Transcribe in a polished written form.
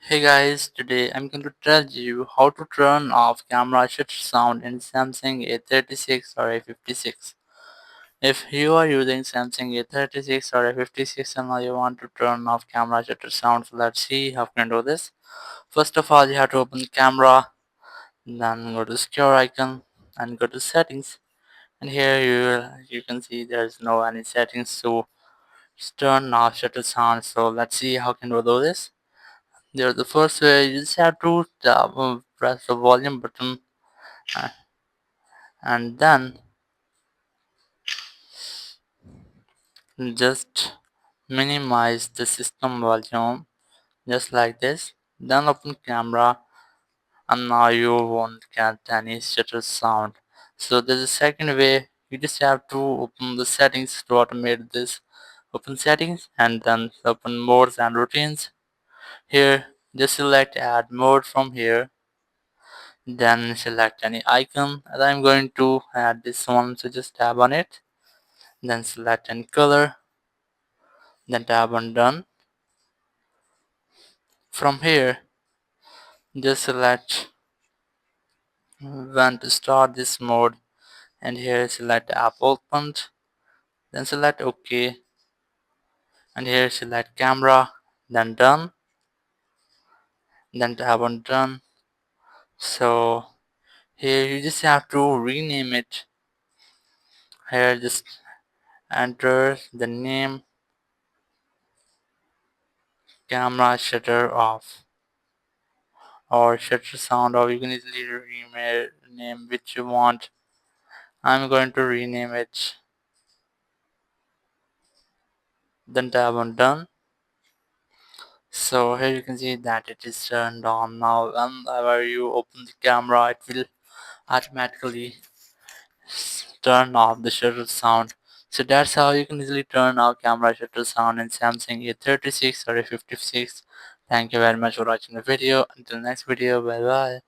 Hey guys, today I'm going to tell you how to turn off camera shutter sound in Samsung A36 or A56. If you are using Samsung A36 or A56 and now you want to turn off camera shutter sound, so let's see how can do this. First of all, you have to open the camera, then go to secure icon and go to settings. And here you can see there's no any settings to turn off shutter sound. So let's see how can we do this. There, the first way you just have to press the volume button uh, and then just minimize the system volume just like this. Then open camera and now you won't get any shutter sound. So there's a second way. You just have to open the settings to automate this. Open settings and then open modes and routines. Here just select add mode from here, then select any icon and I'm going to add this one, so just tap on it, then select any color, then tap on done. From here just select when to start this mode and here select app opened, then select OK and here select camera, then done, then tap on done. So here you just have to rename it. Here just enter the name camera shutter off or shutter sound, or you can easily rename which you want. I'm going to rename it, then tap on done. So here you can see that it is turned on. Now whenever you open the camera it will automatically turn off the shutter sound. So that's how you can easily turn off camera shutter sound in Samsung A36 or A56. Thank you very much for watching the video. Until next video, bye bye.